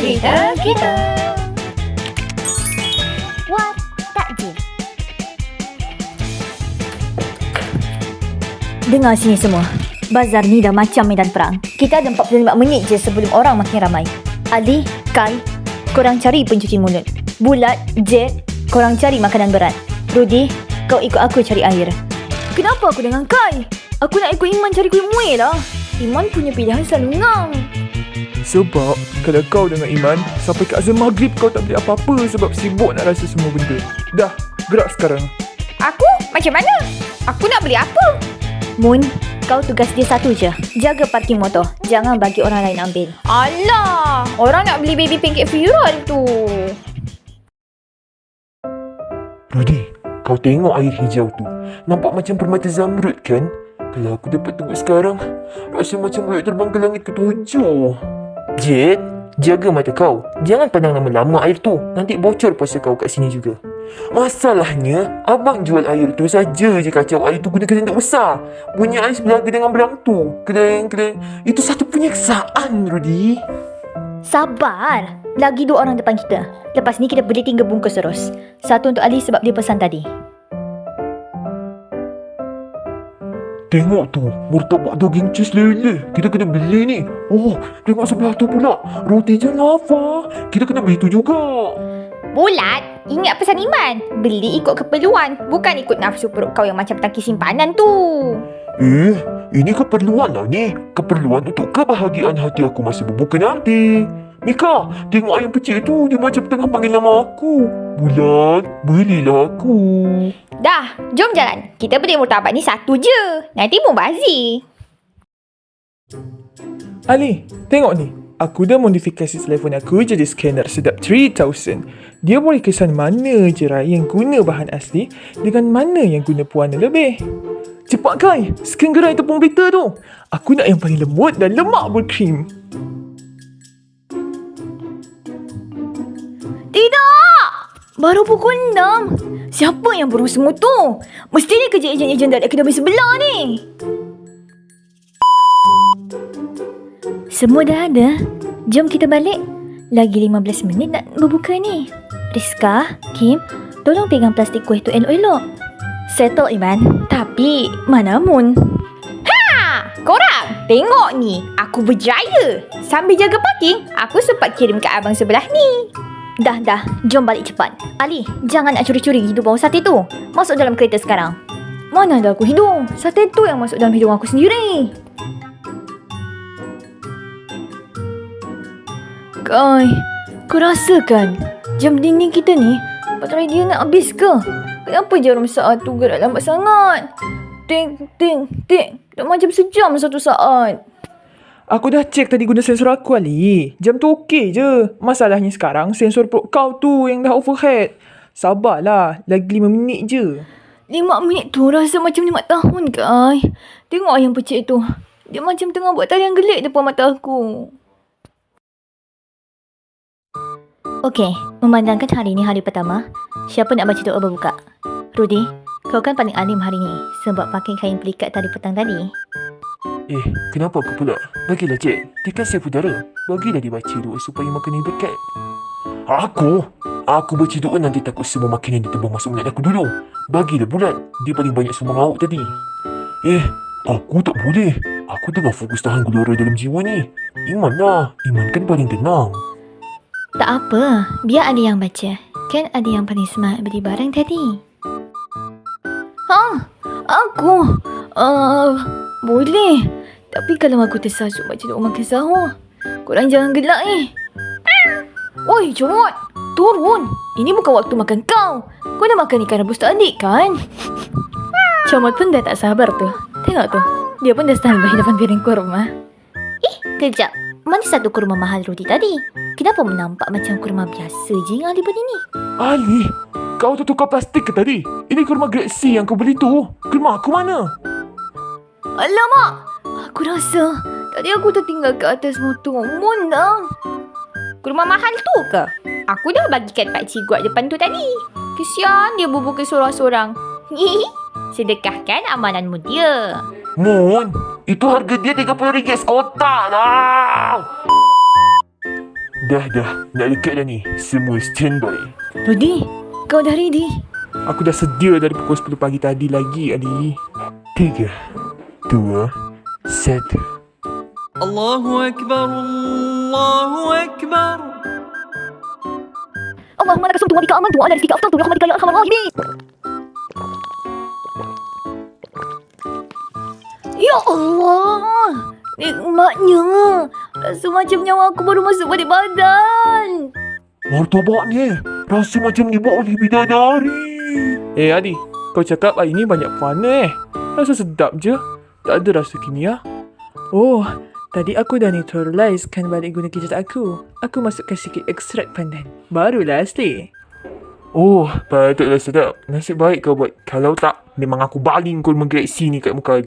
Cerita Kita. What? Tak je. Dengar sini semua. Bazar ni dah macam medan perang. Kita ada 45 minit je sebelum orang makin ramai. Ali, Kai, korang cari pencuci mulut. Bulat, Jet, korang cari makanan berat. Rudy, kau ikut aku cari air. Kenapa aku dengan Kai? Aku nak ikut Iman cari kuih muih lah. Iman punya pilihan selalu ngam. Sebab kalau kau dengan Iman sampai ke azan maghrib kau tak boleh apa-apa sebab sibuk nak rasa semua benda. Dah, gerak sekarang. Aku? Macam mana? Aku nak beli apa? Moon, kau tugas dia satu je. Jaga parking motor. Jangan bagi orang lain ambil. Alah, orang nak beli baby pancake viral tu. Rudy, kau tengok air hijau tu. Nampak macam permata zamrud kan? Kalau aku dapat tengok sekarang, rasa macam boleh terbang ke langit ketujuh. Jet, jaga mata kau. Jangan pandang lama-lama air tu. Nanti bocor puasa kau kat sini juga. Masalahnya, abang jual air tu saja je kacau. Air tu guna kedai besar. Bunyi air sebelah dengan berang tu. Kedai. Itu satu penyiksaan, Rudy. Sabar. Lagi 2 orang depan kita. Lepas ni kita beli 3 bungkus terus. Satu untuk Ali sebab dia pesan tadi. Tengok tu, murtabak daging cheese lele. Kita kena beli ni. Oh, tengok sebelah tu pula. Roti jalafa. Kita kena beli tu juga. Bulat, ingat pesan Iman. Beli ikut keperluan, bukan ikut nafsu perut kau yang macam tangki simpanan tu. Ini keperluan lah ni. Keperluan untuk kebahagiaan hati aku masa berbuka nanti. Mika, tengok ayam kecil tu. Dia macam tengah panggil nama aku. Bulan, belilah aku. Dah, jom jalan. Kita beli murtabak ni satu je. Nanti mubazir. Ali, tengok ni. Aku dah modifikasi telefon aku jadi scanner sedap 3000. Dia boleh kesan mana je yang guna bahan asli dengan mana yang guna pewarna lebih. Cepat Kai, scan gerai tepung berita tu. Aku nak yang paling lembut dan lemak berkrim. Tidak! Baru pukul 6. Siapa yang berus semua tu? Mestinya kerja ejen-ejen dari kedai sebelah ni. Semua dah ada. Jom kita balik. Lagi 15 minit nak berbuka ni. Rizka, Kim, tolong pegang plastik kuih tu elok-elok. Settle, Iman. Tapi, mana Moon? Korang, tengok ni. Aku berjaya. Sambil jaga parking, aku sempat kirim ke abang sebelah ni. Dah. Jom balik cepat. Ali, jangan nak curi-curi hidup bau sate tu. Masuk dalam kereta sekarang. Mana ada aku hidung? Sate tu yang masuk dalam hidung aku sendiri. Kai, kau rasakan jam dinding kita ni baterai dia nak habis ke? Kenapa jarum saat tu gerak lambat sangat? Ting. Dah macam sejam satu saat. Aku dah cek tadi guna sensor aku, Ali. Jam tu okey je. Masalahnya sekarang sensor perut kau tu yang dah overhead. Sabarlah, lagi 5 minit je. 5 minit tu rasa macam 5 tahun, Kai. Tengok ayam pecik tu. Dia macam tengah buat talian gelik depan mata aku. Okey, memandangkan hari ni hari pertama, siapa nak baca doa berbuka? Rudy, kau kan paling alim hari ni sebab pakai kain pelikat tadi petang tadi. Kenapa aku pula? Bagilah Cik. Dia kan saya pudara. Bagilah dia baca doa supaya makanan berkat. Aku baca doa nanti takut semua makanan ditebang masuk mulut aku dulu. Bagilah Bulan. Dia paling banyak sumbang awak tadi. Aku tak boleh. Aku tengah fokus tahan gelora dalam jiwa ni. Iman lah. Iman kan paling tenang. Tak apa, biar ada yang baca. Kan ada yang paling semangat beli barang tadi. Boleh. Tapi kalau aku tersajuk baca doa makan sahur, korang jangan gelak Oi, comot. Turun. Ini bukan waktu makan kau. Kau dah makan ikan rebus tadi kan? Comot pun dah tak sabar tu. Tengok tu. Dia pun dah standby depan piring kurma. Kejap. Mana satu kurma mahal Rudy tadi? Kenapa menampak macam kurma biasa je yang Ali beli ni? Ali, kau tertukar plastik ke tadi? Ini kurma grade C yang kau beli tu. Kurma aku mana? Alamak! Aku rasa tadi aku tertinggal ke atas motor. Mondang. Kurma mahal tu ke? Aku dah bagikan pakcik guat depan tu tadi. Kesian dia berbuka sorang-sorang. Sedekahkan amananmu dia. Moon, itu harga dia RM30 sekotak lah. Dah. Nak dekat dah ni. Semua standby. Rudy, kau dah ready? Aku dah sedia dari pukul 10 pagi tadi lagi, Adi. 3, 2, 1. الله أكبر الله أكبر Allahumma laka sumtu wa bika amantu wa ala rizqika aftaltu bi rahmatika ya arhamar rahimin. Ya Allah, nikmatnya. Rasa macam nyawa aku baru masuk balik badan. Martabak ni. Rasa macam ni buat oleh bidadari. Adi, kau cakap air ni banyak warna Rasa sedap je. Tak ada rasa kimia. Oh, tadi aku dah neutralizekan balik guna kejap aku. Aku masukkan sikit ekstrak pandan. Barulah asli. Oh, patutlah sedap. Nasib baik kau buat. Kalau tak, memang aku baling kau menggait sini kat muka